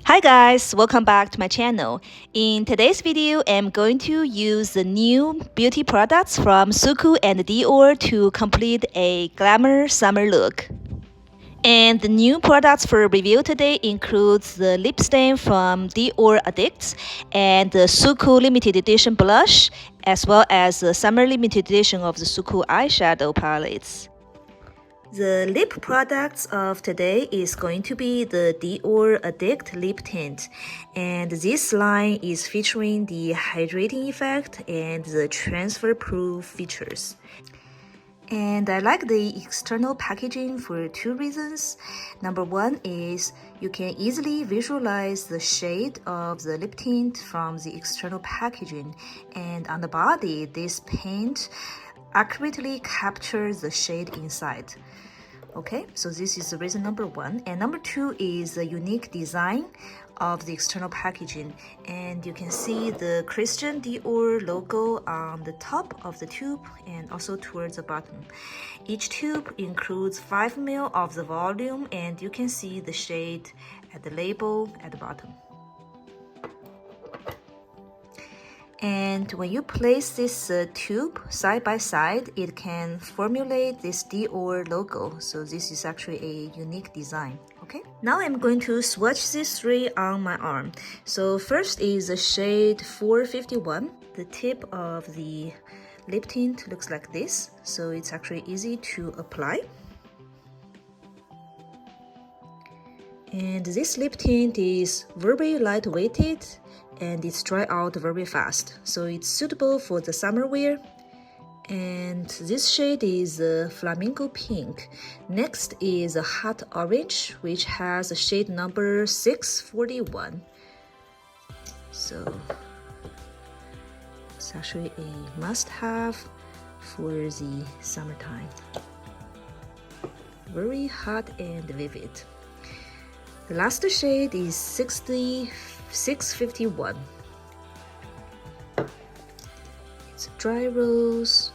Hi guys, welcome back to my channel. In today's video, I'm going to use the new beauty products from Suqqu and Dior to complete a glamour summer look. And the new products for review today includes the lip stain from Dior Addict and the Suqqu limited edition blush, as well as the summer limited edition of the Suqqu eyeshadow palettes. The lip products of today is going to be the Dior Addict lip tint, and this line is featuring the hydrating effect and the transfer proof features. And I like the external packaging for two reasons. Number one is you can easily visualize the shade of the lip tint from the external packaging, and on the body this paint accurately captures the shade inside. Okay, so this is the reason number one. And number two is the unique design of the external packaging. And you can see the Christian Dior logo on the top of the tube and also towards the bottom. Each tube includes 5 ml of the volume, and you can see the shade at the label at the bottom. And when you place this tube side by side, it can formulate this Dior logo. So this is actually a unique design. Okay, now I'm going to swatch these three on my arm. So first is the shade 451. The tip of the lip tint looks like this, so it's actually easy to apply. And this lip tint is very lightweighted and it's dry out very fast, so it's suitable for the summer wear. And this shade is flamingo pink. Next is a hot orange, which has a shade number 641. So it's actually a must-have for the summertime. Very hot and vivid. The last shade is 651. It's a dry rose.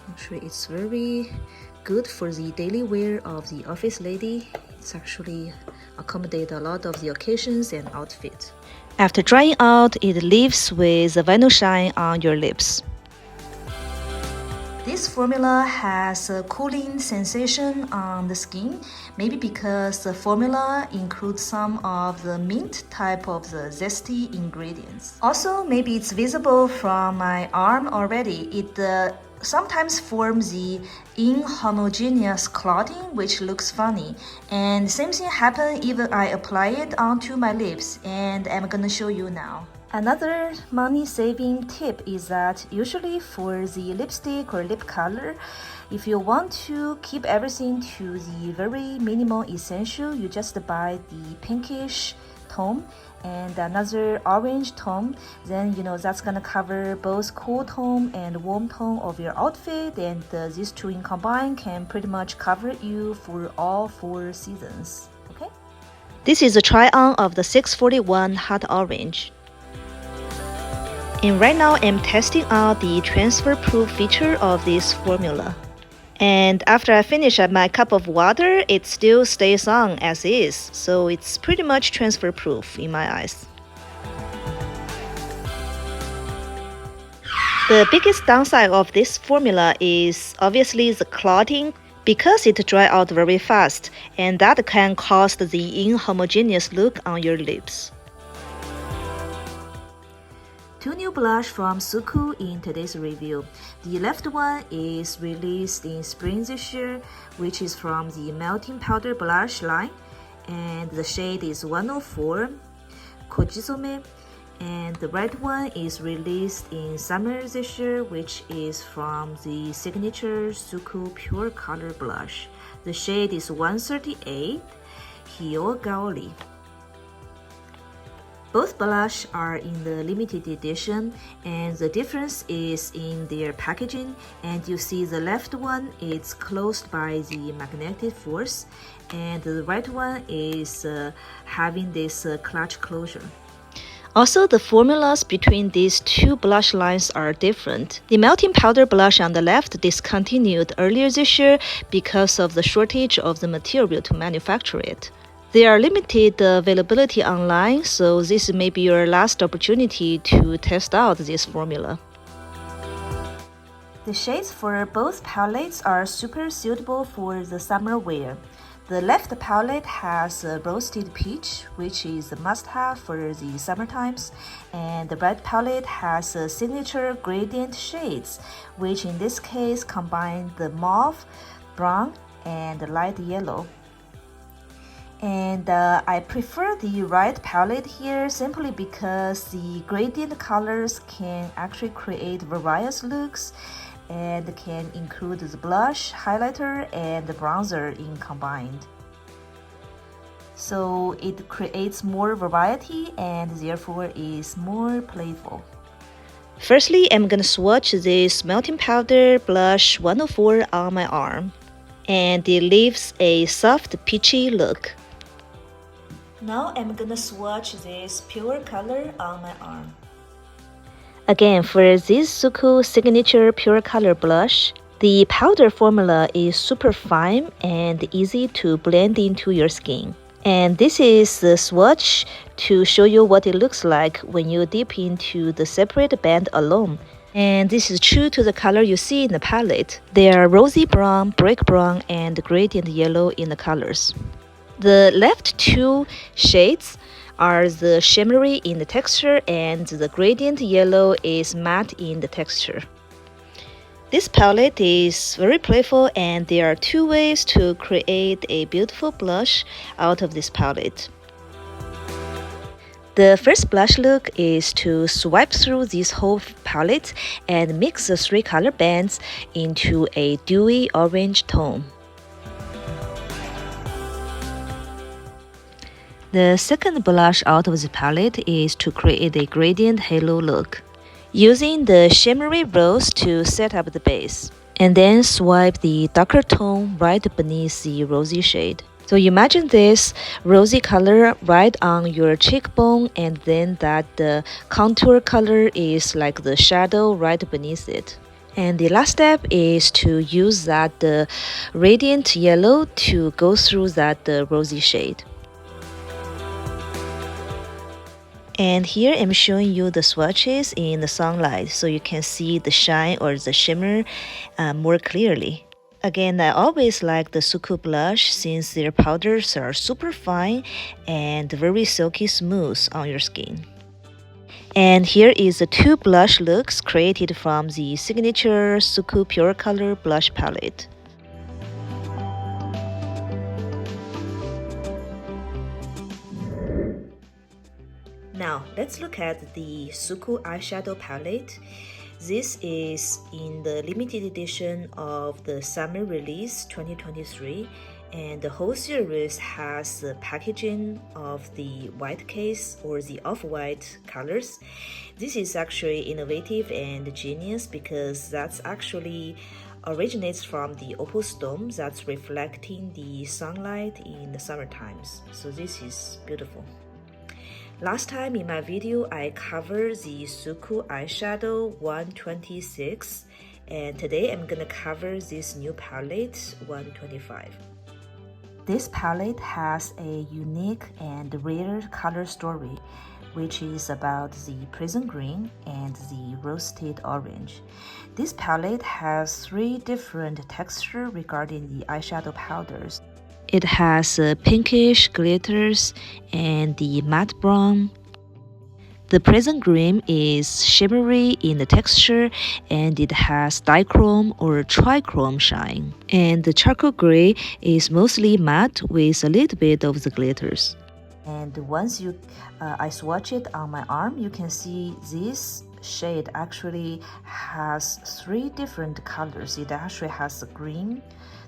Actually, it's very good for the daily wear of the office lady. It's actually accommodate a lot of the occasions and outfits. After drying out, it leaves with a vinyl shine on your lips. This formula has a cooling sensation on the skin, maybe because the formula includes some of the mint type of the zesty ingredients. Also, maybe it's visible from my arm already. It sometimes forms the inhomogeneous clotting, which looks funny. And same thing happens even I apply it onto my lips, and I'm gonna show you now. Another money-saving tip is that usually for the lipstick or lip color, if you want to keep everything to the very minimal essential, you just buy the pinkish tone and another orange tone. Then that's gonna cover both cool tone and warm tone of your outfit, and these two in combined can pretty much cover you for all 4 seasons. Okay, this is a try-on of the 641 hot orange. And right now I'm testing out the transfer proof feature of this formula. And after I finish up my cup of water, it still stays on as is. So it's pretty much transfer proof in my eyes. The biggest downside of this formula is obviously the clotting, because it dries out very fast, and that can cause the inhomogeneous look on your lips. 2 new blush from Suqqu in today's review. The left one is released in spring this year, which is from the melting powder blush line, and the shade is 104 Kojizome. And the red one is released in summer this year, which is from the signature Suqqu Pure Color Blush. The shade is 138 Hyo Gaoli. Both blush are in the limited edition, and the difference is in their packaging. And you see the left one is closed by the magnetic force, and the right one is having this clutch closure. Also, the formulas between these two blush lines are different. The melting powder blush on the left discontinued earlier this year because of the shortage of the material to manufacture it. There are limited availability online, so this may be your last opportunity to test out this formula. The shades for both palettes are super suitable for the summer wear. The left palette has a roasted peach, which is a must-have for the summer times, and the right palette has a signature gradient shades, which in this case combine the mauve, brown, and light yellow. And I prefer the right palette here simply because the gradient colors can actually create various looks and can include the blush, highlighter, and the bronzer in combined. So it creates more variety and therefore is more playful. Firstly, I'm gonna swatch this melting powder blush 104 on my arm, and it leaves a soft peachy look. Now I'm gonna swatch this pure color on my arm. Again, for this Suqqu signature pure color blush, the powder formula is super fine and easy to blend into your skin. And this is the swatch to show you what it looks like when you dip into the separate band alone. And this is true to the color you see in the palette. They are rosy brown, brick brown, and gradient yellow in the colors. The left two shades are the shimmery in the texture, and the gradient yellow is matte in the texture. This palette is very playful, and there are two ways to create a beautiful blush out of this palette. The first blush look is to swipe through this whole palette and mix the three color bands into a dewy orange tone. The second blush out of the palette is to create a gradient halo look, using the shimmery rose to set up the base, and then swipe the darker tone right beneath the rosy shade. So imagine this rosy color right on your cheekbone, and then that contour color is like the shadow right beneath it. And the last step is to use that radiant yellow to go through that rosy shade. And here I'm showing you the swatches in the sunlight so you can see the shine or the shimmer more clearly. Again, I always like the Suqqu blush since their powders are super fine and very silky smooth on your skin. And here is the two blush looks created from the signature Suqqu Pure Color Blush Palette. Now, let's look at the Suqqu eyeshadow palette. This is in the limited edition of the summer release 2023, and the whole series has the packaging of the white case or the off-white colors. This is actually innovative and genius because that's actually originates from the opal stone that's reflecting the sunlight in the summer times. So this is beautiful. Last time in my video, I covered the Suqqu eyeshadow 126, and today I'm gonna cover this new palette 125. This palette has a unique and rare color story, which is about the prison green and the roasted orange. This palette has three different textures regarding the eyeshadow powders. It has pinkish glitters and the matte brown. The prison green is shimmery in the texture, and it has dichrome or trichrome shine. And the charcoal gray is mostly matte with a little bit of the glitters. And once I swatch it on my arm, you can see this shade actually has three different colors. It actually has the green,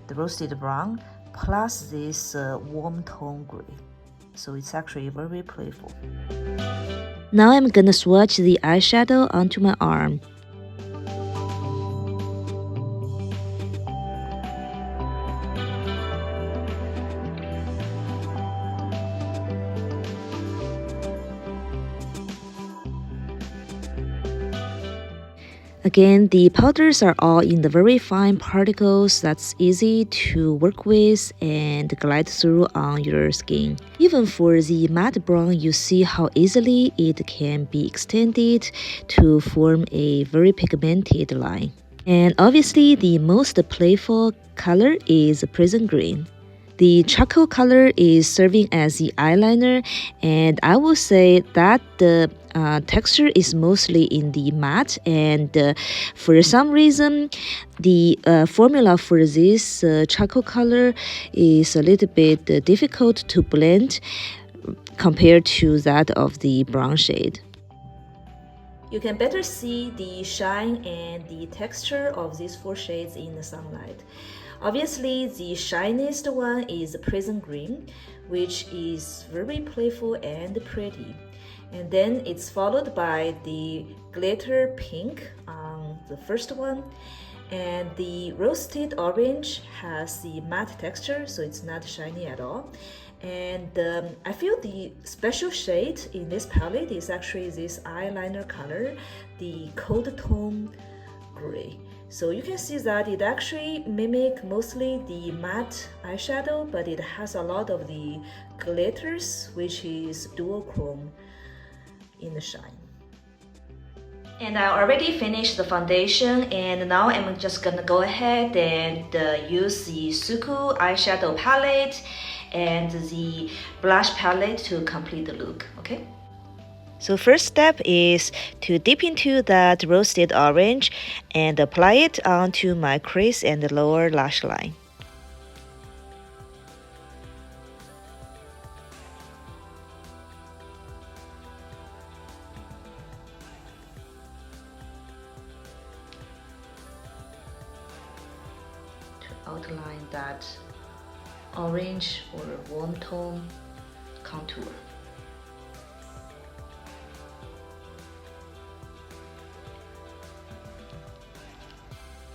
the roasted brown, plus this warm tone gray. So it's actually very playful. Now I'm gonna swatch the eyeshadow onto my arm. Again, the powders are all in the very fine particles that's easy to work with and glide through on your skin. Even for the matte brown, you see how easily it can be extended to form a very pigmented line. And obviously, the most playful color is prison green. The charcoal color is serving as the eyeliner, and I will say that the texture is mostly in the matte, and for some reason the formula for this charcoal color is a little bit difficult to blend compared to that of the brown shade. You can better see the shine and the texture of these four shades in the sunlight. Obviously, the shiniest one is prison green, which is very playful and pretty. And then it's followed by the glitter pink on the first one. And the roasted orange has the matte texture, so it's not shiny at all. And I feel the special shade in this palette is actually this eyeliner color, the cold tone gray. So you can see that it actually mimics mostly the matte eyeshadow, but it has a lot of the glitters, which is dual chrome in the shine. And I already finished the foundation, and now I'm just gonna go ahead and use the Suqqu eyeshadow palette and the blush palette to complete the look, okay? So first step is to dip into that roasted orange and apply it onto my crease and lower lash line. To outline that orange or warm tone contour.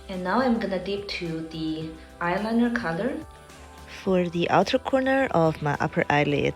And now I'm gonna dip to the eyeliner color for the outer corner of my upper eyelid.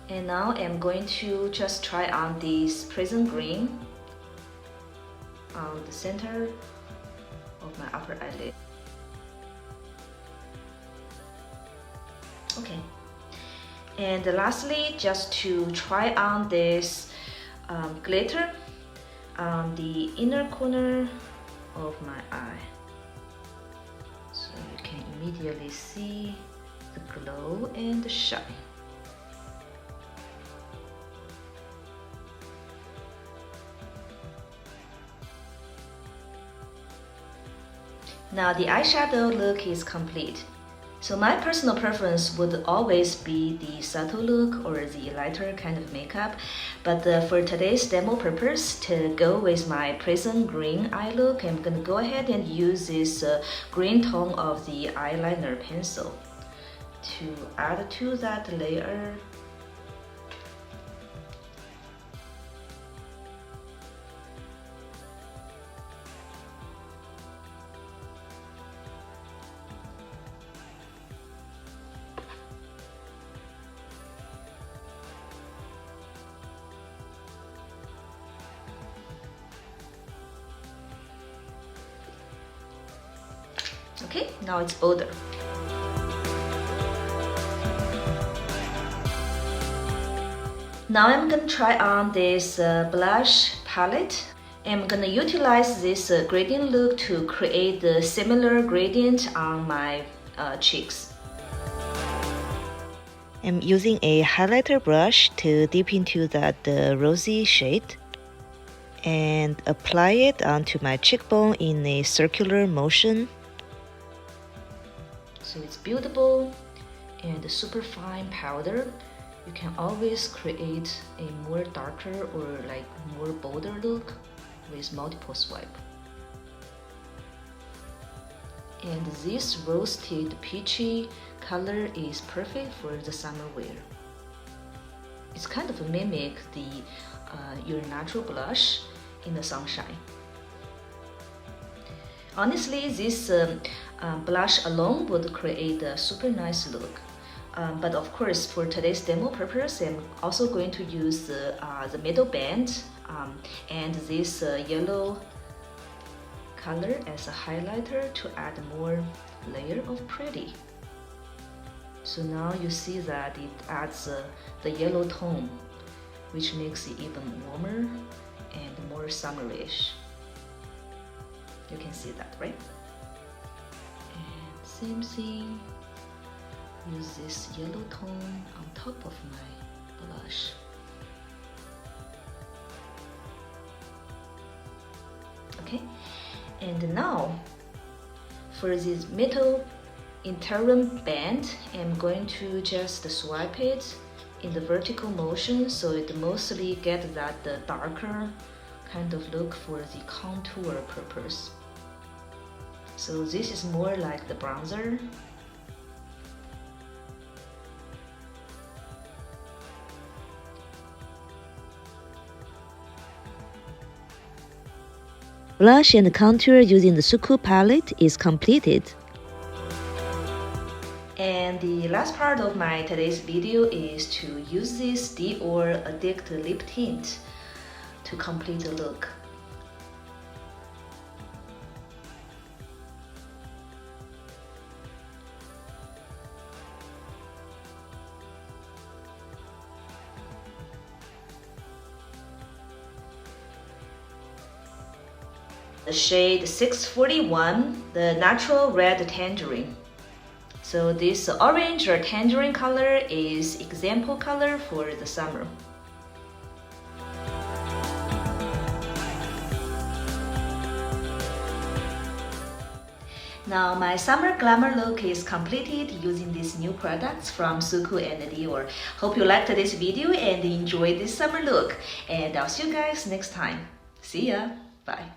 And now I'm going to just try on this prison green on the center of my upper eyelid. Okay. And lastly, just to try on this glitter on the inner corner of my eye. So you can immediately see the glow and the shine. Now the eyeshadow look is complete. So my personal preference would always be the subtle look or the lighter kind of makeup, but for today's demo purpose, to go with my prison green eye look, I'm gonna go ahead and use this green tone of the eyeliner pencil to add to that layer. Okay, now it's bolder. Now I'm gonna try on this blush palette. I'm gonna utilize this gradient look to create the similar gradient on my cheeks. I'm using a highlighter brush to dip into that rosy shade and apply it onto my cheekbone in a circular motion. So it's buildable and super fine powder, you can always create a more darker or like more bolder look with multiple swipe. And this roasted peachy color is perfect for the summer wear. It's kind of mimic your natural blush in the sunshine. Honestly, this blush alone would create a super nice look. But of course, for today's demo purpose, I'm also going to use the middle band and this yellow color as a highlighter to add more layer of pretty. So now you see that it adds the yellow tone, which makes it even warmer and more summerish. You can see that, right? And same thing, use this yellow tone on top of my blush. Okay, and now for this middle interim band, I'm going to just swipe it in the vertical motion so it mostly gets that darker kind of look for the contour purpose. So this is more like the bronzer. Blush and contour using the Suqqu palette is completed. And the last part of my today's video is to use this Dior Addict lip tint to complete the look. The shade 641, the natural red tangerine. So this orange or tangerine color is example color for the summer. Now my summer glamour look is completed using these new products from Suqqu and Dior. Hope you liked this video and enjoyed this summer look. And I'll see you guys next time. See ya. Bye.